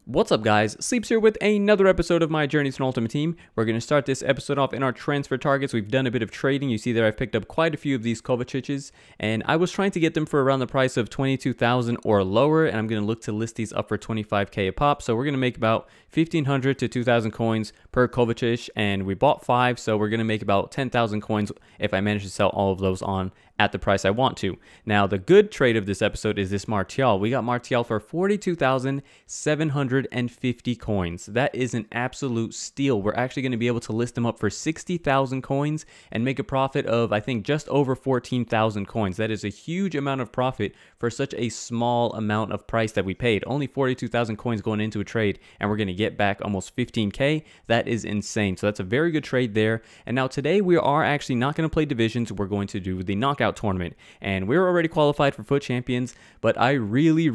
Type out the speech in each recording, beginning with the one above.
What's up, guys? Sleepz here with another episode of my Journey to an Ultimate Team. We're going to start this episode off in our transfer targets. We've done a bit of trading. You see there I've picked up quite a few of these Kovacic's, and I was trying to get them for around the price of 22,000 or lower, and I'm going to look to list these up for 25k a pop. So we're going to make about 1,500 to 2,000 coins per Kovacic, and we bought 5, so we're going to make about 10,000 coins if I manage to sell all of those on at the price I want to. Now, the good trade of this episode is this Martial. We got Martial for 42,750 coins. That is an absolute steal. We're actually going to be able to list them up for 60,000 coins and make a profit of, I think, just over 14,000 coins. That is a huge amount of profit for such a small amount of price that we paid. Only 42,000 coins going into a trade, and we're going to get back almost 15k. That is insane. So that's a very good trade there. And now today we are actually not going to play divisions. We're going to do the knockout tournament, and we're already qualified for FUT Champions, but I really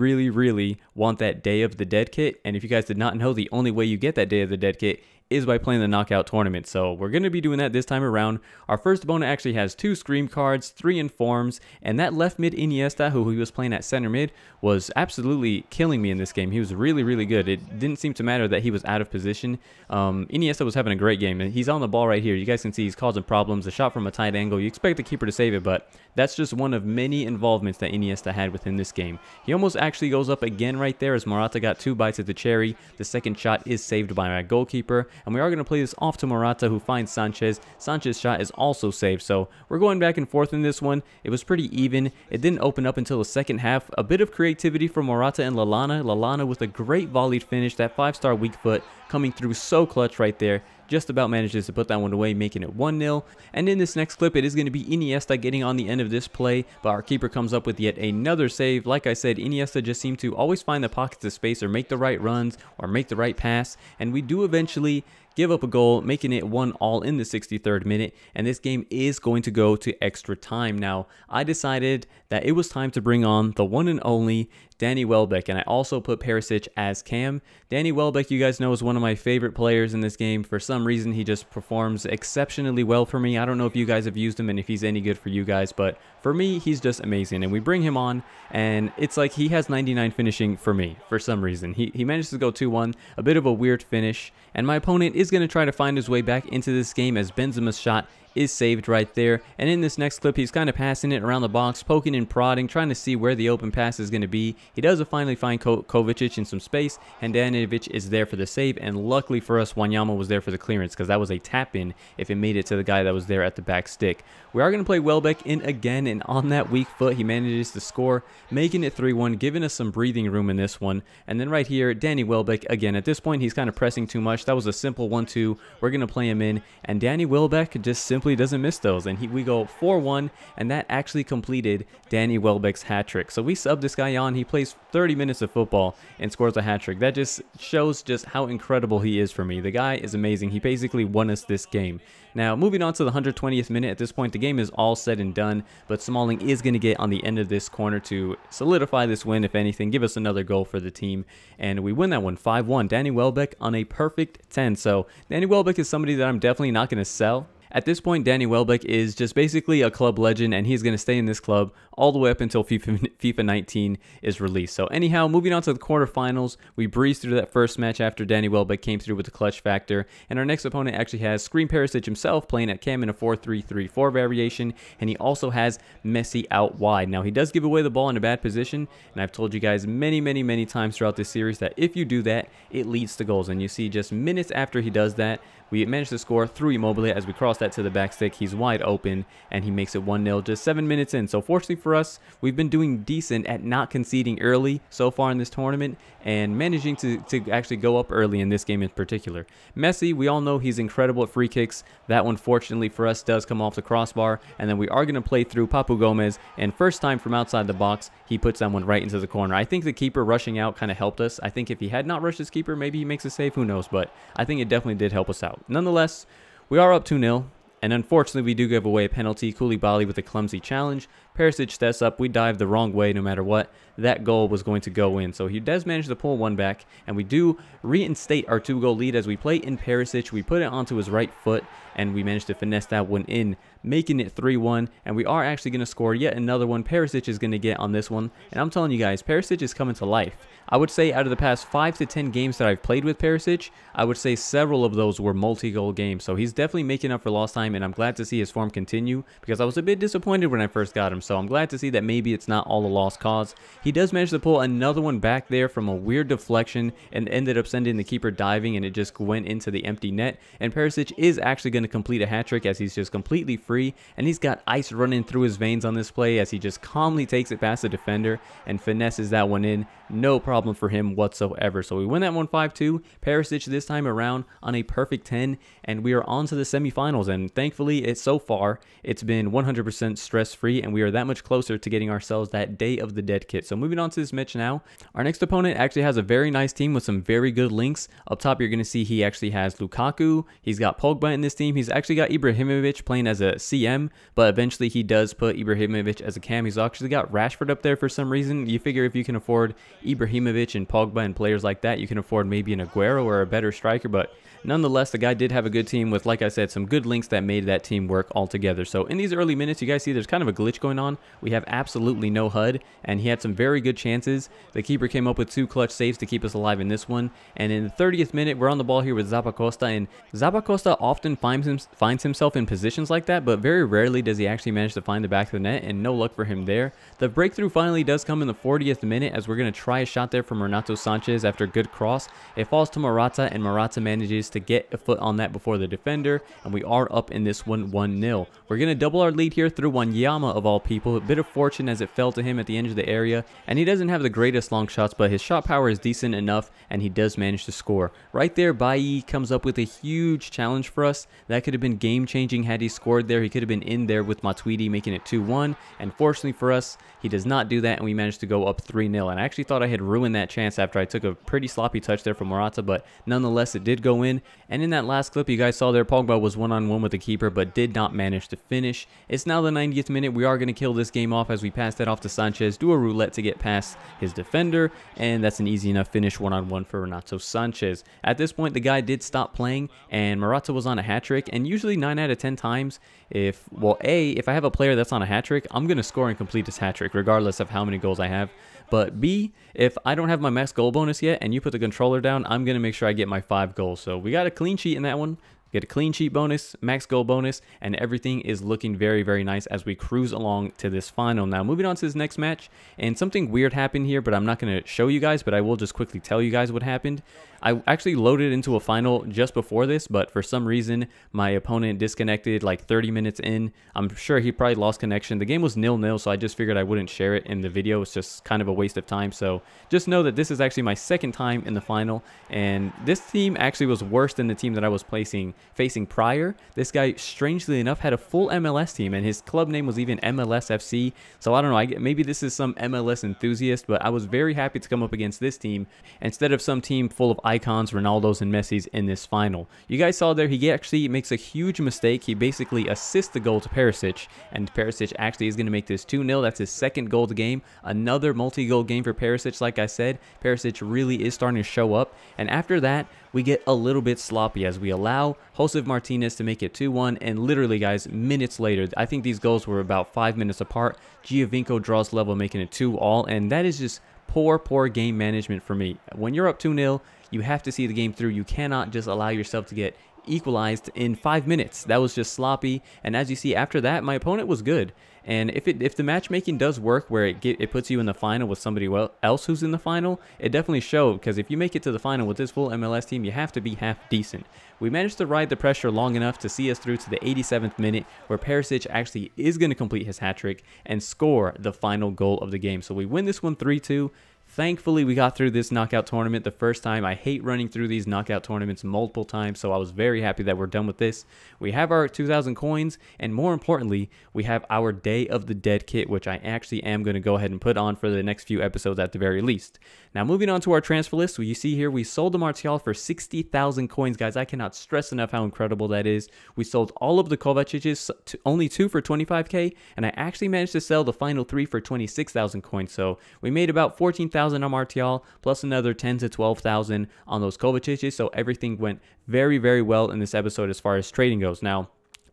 want that Day of the Dead kit. And if you guys did not know, the only way you get that Day of the Dead kit is by playing the knockout tournament. So we're going to be doing that this time around. Our first opponent actually has 2 Scream cards, 3 Informs, and that left mid Iniesta, who he was playing at center mid, was absolutely killing me in this game. He was really good. It didn't seem to matter that he was out of position. Iniesta was having a great game, and he's on the ball right here. You guys can see he's causing problems. A shot from a tight angle. You expect the keeper to save it, but that's just one of many involvements that Iniesta had within this game. He almost actually goes up again right there as Morata got 2 bites at the cherry. The second shot is saved by my goalkeeper, and we are going to play this off to Morata, who finds Sanchez. Sanchez's shot is also saved, so we're going back and forth in this one. It was pretty even. It didn't open up until the second half. A bit of creativity from Morata and Lallana. Lallana with a great volleyed finish. That 5-star weak foot coming through so clutch right there. Just about manages to put that one away, making it 1-0. And in this next clip, it is going to be Iniesta getting on the end of this play, but our keeper comes up with yet another save. Like I said, Iniesta just seemed to always find the pockets of space or make the right runs or make the right pass, and we do eventually give up a goal, making it 1-1 in the 63rd minute, and this game is going to go to extra time. Now, I decided that it was time to bring on the one and only Danny Welbeck, and I also put Perisic as cam. Danny Welbeck, you guys know, is one of my favorite players in this game. For some reason, he just performs exceptionally well for me. I don't know if you guys have used him and if he's any good for you guys, but for me, he's just amazing. And we bring him on, and it's like he has 99 finishing for me for some reason. He manages to go 2-1, a bit of a weird finish, and my opponent is going to try to find his way back into this game as Benzema's shot is saved right there. And in this next clip, he's kind of passing it around the box, poking and prodding, trying to see where the open pass is going to be. He does finally find Kovacic in some space, and Handanovic is there for the save, and luckily for us, Wanyama was there for the clearance, because that was a tap-in if it made it to the guy that was there at the back stick. We are going to play Welbeck in again, and on that weak foot, he manages to score, making it 3-1, giving us some breathing room in this one. And then right here, Danny Welbeck, again, at this point, he's kind of pressing too much. That was a simple 1-2. We're going to play him in, and Danny Welbeck just simply doesn't miss those, and we go 4-1, and that actually completed Danny Welbeck's hat-trick. So we sub this guy on. He plays 30 minutes of football and scores a hat-trick. That just shows just how incredible he is for me. The guy is amazing. He basically won us this game. Now, moving on to the 120th minute. At this point, the game is all said and done, but Smalling is going to get on the end of this corner to solidify this win, if anything, give us another goal for the team, and we win that one 5-1. Danny Welbeck on a perfect 10. So Danny Welbeck is somebody that I'm definitely not going to sell. At this point, Danny Welbeck is just basically a club legend, and he's going to stay in this club all the way up until FIFA 19 is released. So anyhow, moving on to the quarterfinals, we breezed through that first match after Danny Welbeck came through with the clutch factor, and our next opponent actually has Scream Perisic himself playing at cam in a 4-3-3-4 variation, and he also has Messi out wide. Now, he does give away the ball in a bad position, and I've told you guys many times throughout this series that if you do that, it leads to goals, and you see just minutes after he does that, we managed to score through Immobile as we cross that to the back stick. He's wide open, and he makes it 1-0 just 7 minutes in. So fortunately for us, we've been doing decent at not conceding early so far in this tournament and managing to actually go up early in this game in particular. Messi, we all know he's incredible at free kicks. That one, fortunately for us, does come off the crossbar, and then we are going to play through Papu Gomez, and first time from outside the box, he puts that one right into the corner. I think the keeper rushing out kind of helped us. I think if he had not rushed his keeper, maybe he makes a save, who knows, but I think it definitely did help us out. Nonetheless, we are up 2-0, and unfortunately we do give away a penalty. Koulibaly with a clumsy challenge. Perisic steps up. We dive the wrong way no matter what. that goal was going to go in. So he does manage to pull one back, and we do reinstate our 2-goal lead as we play in Perisic. We put it onto his right foot, and we managed to finesse that one in, making it 3-1, and we are actually going to score yet another one. Perisic is going to get on this one, and I'm telling you guys, Perisic is coming to life. I would say out of the past 5 to 10 games that I've played with Perisic, I would say several of those were multi-goal games, so he's definitely making up for lost time, and I'm glad to see his form continue, because I was a bit disappointed when I first got him, so I'm glad to see that maybe it's not all a lost cause. He does manage to pull another one back there from a weird deflection, and ended up sending the keeper diving, and it just went into the empty net, and Perisic is actually going to complete a hat-trick as he's just completely free, and he's got ice running through his veins on this play as he just calmly takes it past the defender and finesses that one in. No problem for him whatsoever. So we win that one 5-2. Perisic this time around on a perfect 10, and we are on to the semifinals, and thankfully so far it's been 100% stress-free, and we are that much closer to getting ourselves that Day of the Dead kit. So moving on to this match now, our next opponent actually has a very nice team with some very good links. Up top you're going to see he actually has Lukaku, he's got Pogba in this team, he's actually got Ibrahimovic playing as a CM, but eventually he does put Ibrahimovic as a cam. He's actually got Rashford up there for some reason. You figure if you can afford Ibrahimovic and Pogba and players like that, you can afford maybe an Aguero or a better striker, but nonetheless, the guy did have a good team with, like I said, some good links that made that team work all together. So in these early minutes, you guys see there's kind of a glitch going on. We have absolutely no HUD, and he had some very good chances. The keeper came up with 2 clutch saves to keep us alive in this one. And in the 30th minute, we're on the ball here with Zappacosta, and Zappacosta often finds himself in positions like that, but very rarely does he actually manage to find the back of the net, and no luck for him there. The breakthrough finally does come in the 40th minute as we're going to try a shot there from Renato Sanchez after a good cross. It falls to Morata, and Morata manages to get a foot on that before the defender, and we are up in this one 1-0. We're going to double our lead here through Wanyama of all people. A bit of fortune as it fell to him at the end of the area, and he doesn't have the greatest long shots, but his shot power is decent enough, and he does manage to score. Right there, Bailly comes up with a huge challenge for us. That could have been game-changing had he scored there. He could have been in there with Matuidi, making it 2-1, and fortunately for us, he does not do that, and we managed to go up 3-0. And I actually thought I had ruined that chance after I took a pretty sloppy touch there from Morata, but nonetheless, it did go in. And in that last clip you guys saw there, Pogba was one-on-one with the keeper, but did not manage to finish. It's now the 90th minute. We are going to kill this game off as we pass that off to Sanchez, do a roulette to get past his defender, and that's an easy enough finish one-on-one for Renato Sanchez. At this point, the guy did stop playing, and Morata was on a hat-trick, and usually 9 out of 10 times, if I have a player that's on a hat-trick, I'm going to score and complete this hat-trick, regardless of how many goals I have. But B, if I don't have my max goal bonus yet and you put the controller down, I'm going to make sure I get my 5 goals. So we got a clean sheet in that one. Get a clean sheet bonus, max goal bonus, and everything is looking very, very nice as we cruise along to this final. Now, moving on to this next match, and something weird happened here, but I'm not going to show you guys, but I will just quickly tell you guys what happened. I actually loaded into a final just before this, but for some reason, my opponent disconnected like 30 minutes in. I'm sure he probably lost connection. The game was 0-0, so I just figured I wouldn't share it in the video. It's just kind of a waste of time. So just know that this is actually my second time in the final, and this team actually was worse than the team that I was facing prior. This guy, strangely enough, had a full MLS team, and his club name was even MLS FC. So I don't know, maybe this is some MLS enthusiast, but I was very happy to come up against this team instead of some team full of icons, Ronaldos and Messis in this final. You guys saw there, he actually makes a huge mistake. He basically assists the goal to Perisic, and Perisic actually is going to make this 2-0. That's his second goal of the game. Another multi-goal game for Perisic. Like I said, Perisic really is starting to show up, and after that, we get a little bit sloppy as we allow Josef Martinez to make it 2-1, and literally, guys, minutes later, I think these goals were about 5 minutes apart, Giovinco draws level, making it 2-2, and that is just poor game management for me. When you're up 2-0, you have to see the game through. You cannot just allow yourself to get equalized in 5 minutes. That was just sloppy, and as you see, after that, my opponent was good. And if the matchmaking does work where it puts you in the final with somebody else who's in the final, it definitely showed, because if you make it to the final with this full MLS team, you have to be half decent. We managed to ride the pressure long enough to see us through to the 87th minute, where Perisic actually is going to complete his hat-trick and score the final goal of the game. So we win this one 3-2. Thankfully, we got through this knockout tournament the first time. I hate running through these knockout tournaments multiple times, so I was very happy that we're done with this. We have our 2,000 coins, and more importantly, we have our Day of the Dead kit, which I actually am going to go ahead and put on for the next few episodes at the very least. Now, moving on to our transfer list, you see here we sold the Martial for 60,000 coins, guys. I cannot stress enough how incredible that is. We sold all of the Kovacic's, only 2 for 25k, and I actually managed to sell the final 3 for 26,000 coins, so we made about 14,000 on Martial, plus another 10 to 12,000 on those Kovacic's, so everything went very, very well in this episode as far as trading goes. Now,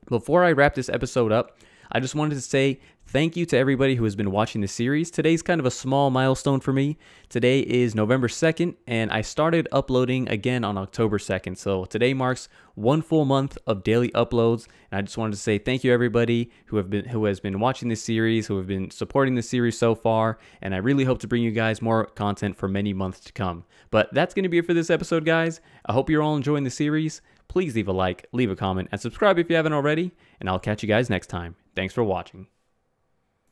before I wrap this episode up, I just wanted to say thank you to everybody who has been watching the series. Today's kind of a small milestone for me. Today is November 2nd, and I started uploading again on October 2nd. So today marks 1 full month of daily uploads, and I just wanted to say thank you everybody who has been watching this series, who have been supporting this series so far, and I really hope to bring you guys more content for many months to come. But that's going to be it for this episode, guys. I hope you're all enjoying the series. Please leave a like, leave a comment, and subscribe if you haven't already, and I'll catch you guys next time. Thanks for watching.